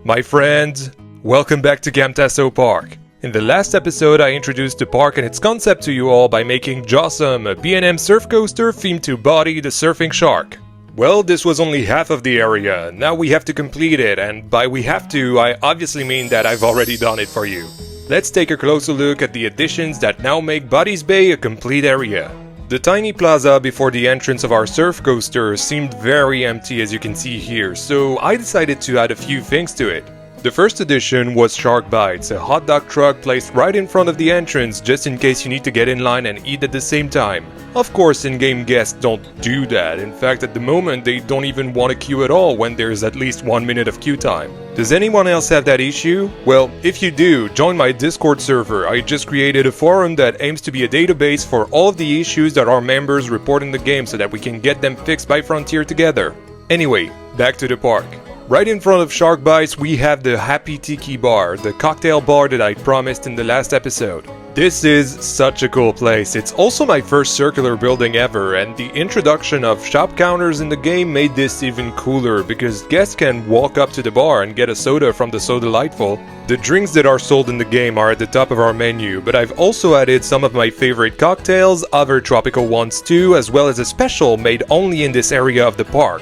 My friends, welcome back to Camtaso Park. In the last episode, I introduced the park and its concept to you all by making Jawsome, a B&M Surf Coaster themed to Bodhi the surfing shark. Well, this was only half of the area. Now we have to complete it, and by we have to, I obviously mean that I've already done it for you. Let's take a closer look at the additions that now make Bodhi's Bay a complete area. The tiny plaza before the entrance of our surf coaster seemed very empty, as you can see here, so I decided to add a few things to it. The first addition was Shark Bites, a hot dog truck placed right in front of the entrance just in case you need to get in line and eat at the same time. Of course, in-game guests don't do that. In fact, at the moment, they don't even want to queue at all when there's at least 1 minute of queue time. Does anyone else have that issue? Well, if you do, join my Discord server. I just created a forum that aims to be a database for all of the issues that our members report in the game so that we can get them fixed by Frontier together. Anyway, back to the park. Right in front of Shark Bites, we have the Custom Tiki Bar, the cocktail bar that I promised in the last episode. This is such a cool place. It's also my first circular building ever, and the introduction of shop counters in the game made this even cooler because guests can walk up to the bar and get a soda from the So Delightful. The drinks that are sold in the game are at the top of our menu, but I've also added some of my favorite cocktails, other tropical ones too, as well as a special made only in this area of the park.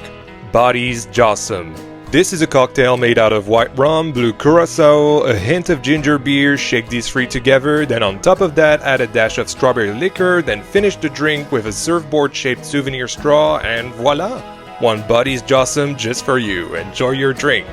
Bodhi's Jawsome. This is a cocktail made out of white rum, blue curacao, a hint of ginger beer, shake these three together, then on top of that add a dash of strawberry liquor, then finish the drink with a surfboard-shaped souvenir straw, and voila! One Bodhi's Jawsome just for you. Enjoy your drink.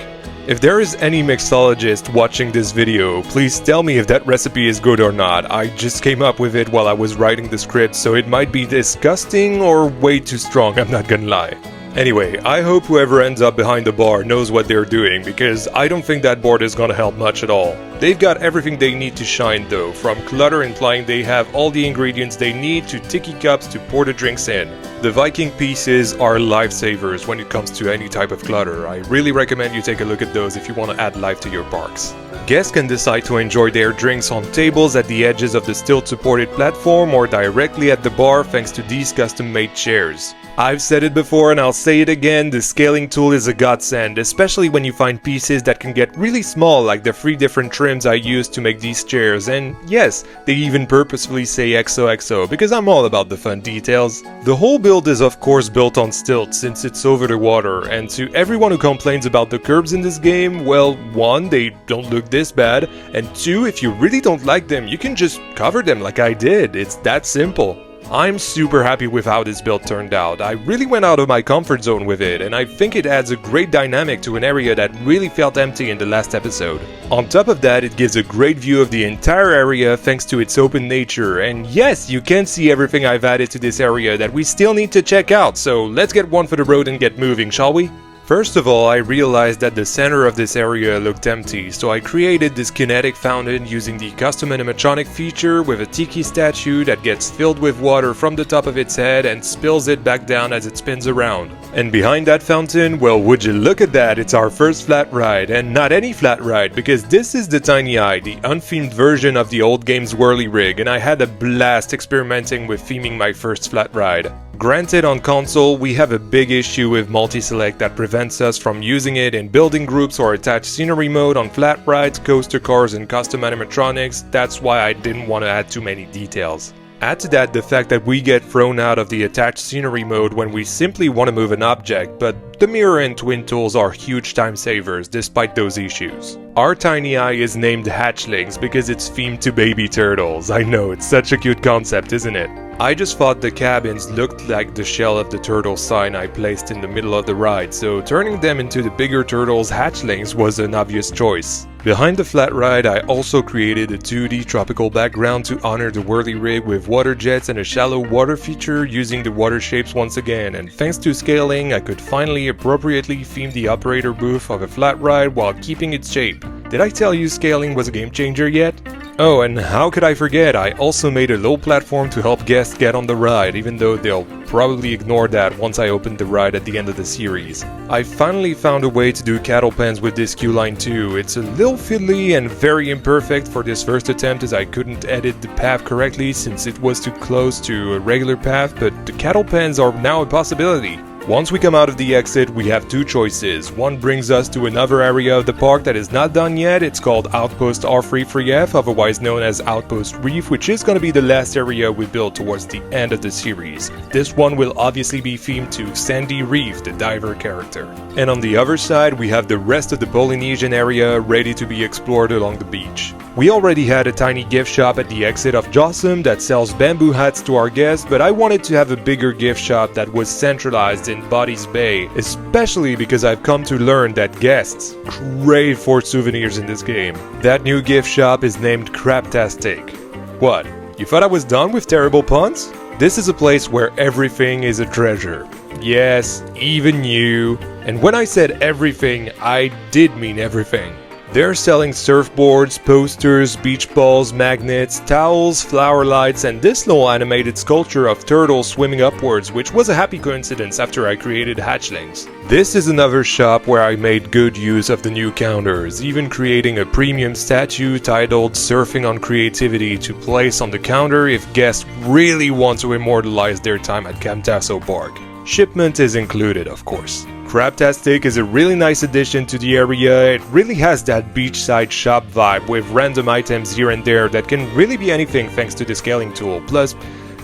If there is any mixologist watching this video, please tell me if that recipe is good or not. I just came up with it while I was writing the script, so it might be disgusting or way too strong, I'm not gonna lie. Anyway, I hope whoever ends up behind the bar knows what they're doing, because I don't think that board is gonna help much at all. They've got everything they need to shine though, from clutter implying they have all the ingredients they need to tiki cups to pour the drinks in. The Viking pieces are lifesavers when it comes to any type of clutter. I really recommend you take a look at those if you want to add life to your parks. Guests can decide to enjoy their drinks on tables at the edges of the stilt-supported platform or directly at the bar thanks to these custom-made chairs. I've said it before and I'll say it again, the scaling tool is a godsend, especially when you find pieces that can get really small like the 3 different trims I used to make these chairs, and yes, they even purposefully say XOXO because I'm all about the fun details. The whole build is of course built on stilts since it's over the water, and to everyone who complains about the curbs in this game, well, 1, they don't look this bad, and 2, if you really don't like them, you can just cover them like I did. It's that simple. I'm super happy with how this build turned out. I really went out of my comfort zone with it, and I think it adds a great dynamic to an area that really felt empty in the last episode. On top of that, it gives a great view of the entire area thanks to its open nature, and yes, you can see everything I've added to this area that we still need to check out, so let's get one for the road and get moving, shall we? First of all, I realized that the center of this area looked empty, so I created this kinetic fountain using the custom animatronic feature with a tiki statue that gets filled with water from the top of its head and spills it back down as it spins around. And behind that fountain, well, would you look at that, it's our first flat ride, and not any flat ride, because this is the Tiny Eye, the unthemed version of the old game's whirly rig, and I had a blast experimenting with theming my first flat ride. Granted, on console, we have a big issue with multi-select that prevents us from using it in building groups or attached scenery mode on flat rides, coaster cars, and custom animatronics. That's why I didn't want to add too many details. Add to that the fact that we get thrown out of the attached scenery mode when we simply want to move an object, but the mirror and twin tools are huge time savers despite those issues. Our Tiny Eye is named Hatchlings because it's themed to baby turtles. I know, it's such a cute concept, isn't it? I just thought the cabins looked like the shell of the turtle sign I placed in the middle of the ride, so turning them into the bigger turtles hatchlings was an obvious choice. Behind the flat ride, I also created a 2D tropical background to honor the whirly rig with water jets and a shallow water feature using the water shapes once again, and thanks to scaling, I could finally appropriately theme the operator booth of a flat ride while keeping its shape. Did I tell you scaling was a game changer yet? Oh, and how could I forget, I also made a low platform to help guests get on the ride, even though they'll probably ignore that once I open the ride at the end of the series. I finally found a way to do cattle pens with this queue line too. It's a little fiddly and very imperfect for this first attempt as I couldn't edit the path correctly since it was too close to a regular path, but the cattle pens are now a possibility. Once we come out of the exit, we have two choices. One brings us to another area of the park that is not done yet. It's called Outpost R33F, otherwise known as Outpost Reef, which is going to be the last area we build towards the end of the series. This one will obviously be themed to Sandy Reef, the diver character. And on the other side, we have the rest of the Polynesian area ready to be explored along the beach. We already had a tiny gift shop at the exit of Jossum that sells bamboo hats to our guests, but I wanted to have a bigger gift shop that was centralized in Bodhi's Bay, especially because I've come to learn that guests crave for souvenirs in this game. That new gift shop is named Craptastic. What? You thought I was done with terrible puns? This is a place where everything is a treasure. Yes, even you. And when I said everything, I did mean everything. They're selling surfboards, posters, beach balls, magnets, towels, flower lights, and this little animated sculpture of turtles swimming upwards, which was a happy coincidence after I created hatchlings. This is another shop where I made good use of the new counters, even creating a premium statue titled Surfing on Creativity to place on the counter if guests really want to immortalize their time at Camtaso Park. Shipment is included, of course. Craptastic is a really nice addition to the area. It really has that beachside shop vibe with random items here and there that can really be anything thanks to the scaling tool. Plus,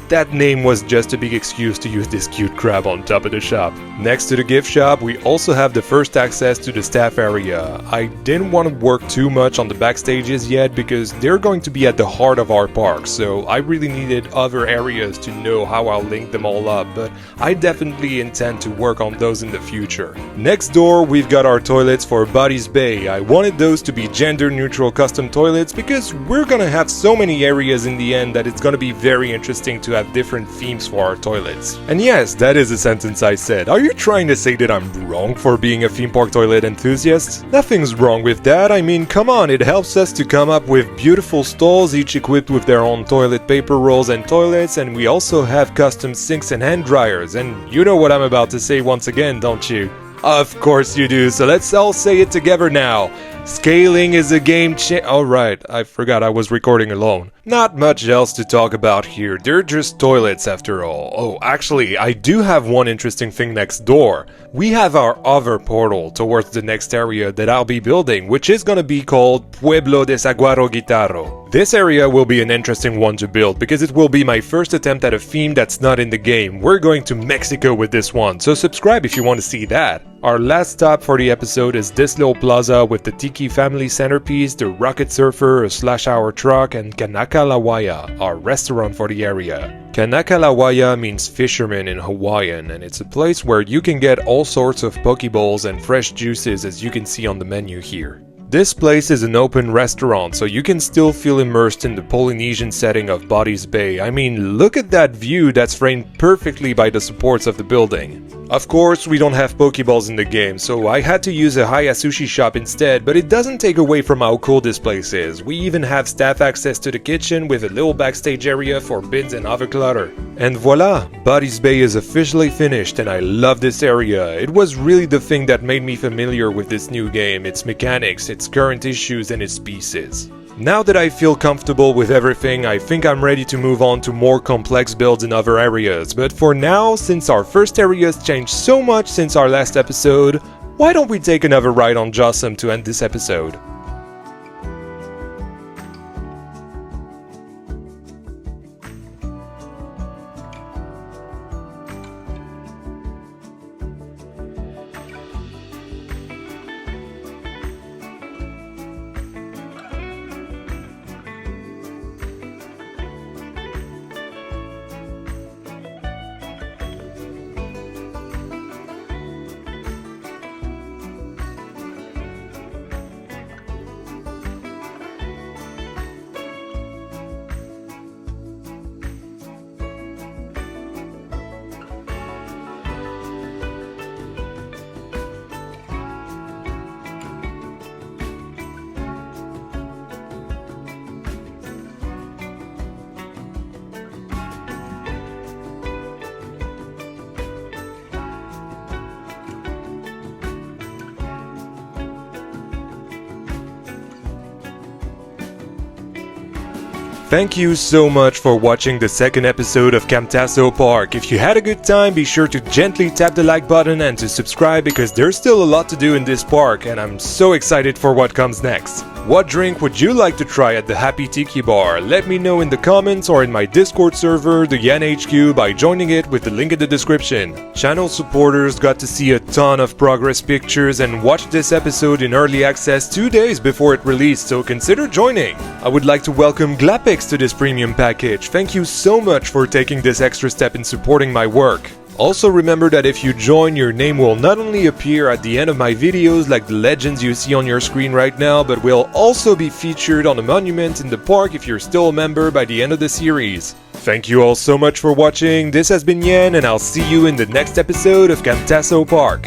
that name was just a big excuse to use this cute crab on top of the shop. Next to the gift shop, we also have the first access to the staff area. I didn't want to work too much on the backstages yet because they're going to be at the heart of our park, so I really needed other areas to know how I'll link them all up, but I definitely intend to work on those in the future. Next door, we've got our toilets for Bodhi's Bay. I wanted those to be gender-neutral custom toilets because we're gonna have so many areas in the end that it's gonna be very interesting to have different themes for our toilets. And yes, that is a sentence I said. Are you trying to say that I'm wrong for being a theme park toilet enthusiast? Nothing's wrong with that. I mean, come on, it helps us to come up with beautiful stalls, each equipped with their own toilet paper rolls and toilets, and we also have custom sinks and hand dryers. And you know what I'm about to say once again, don't you? Of course you do, so let's all say it together now. Scaling is a game changer. Alright, I forgot I was recording alone. Not much else to talk about here, they're just toilets after all. Oh, actually, I do have one interesting thing next door. We have our other portal towards the next area that I'll be building, which is gonna be called Pueblo de Saguaro Guitarro. This area will be an interesting one to build because it will be my first attempt at a theme that's not in the game. We're going to Mexico with this one, so subscribe if you want to see that. Our last stop for the episode is this little plaza with the Tiki family centerpiece, the Rocket Surfer, a slash-hour truck, and Kanaka Lawaya, our restaurant for the area. Kanaka Lawaya means fisherman in Hawaiian, and it's a place where you can get all sorts of pokeballs and fresh juices as you can see on the menu here. This place is an open restaurant, so you can still feel immersed in the Polynesian setting of Bodhi's Bay. I mean, look at that view that's framed perfectly by the supports of the building. Of course, we don't have Pokeballs in the game, so I had to use a Haya sushi shop instead, but it doesn't take away from how cool this place is. We even have staff access to the kitchen with a little backstage area for bins and other clutter. And voila! Bodhi's Bay is officially finished and I love this area. It was really the thing that made me familiar with this new game, its mechanics, its current issues and its pieces. Now that I feel comfortable with everything, I think I'm ready to move on to more complex builds in other areas. But for now, since our first area has changed so much since our last episode, why don't we take another ride on Jossum to end this episode? Thank you so much for watching the second episode of Camtaso Park. If you had a good time, be sure to gently tap the like button and to subscribe because there's still a lot to do in this park and I'm so excited for what comes next. What drink would you like to try at the Happy Tiki Bar? Let me know in the comments or in my Discord server, the Yan HQ, by joining it with the link in the description. Channel supporters got to see a ton of progress pictures and watch this episode in early access 2 days before it released, so consider joining. I would like to welcome Glapix to this premium package. Thank you so much for taking this extra step in supporting my work. Also remember that if you join, your name will not only appear at the end of my videos like the legends you see on your screen right now, but will also be featured on a monument in the park if you're still a member by the end of the series. Thank you all so much for watching. This has been Yan and I'll see you in the next episode of Camtaso Park.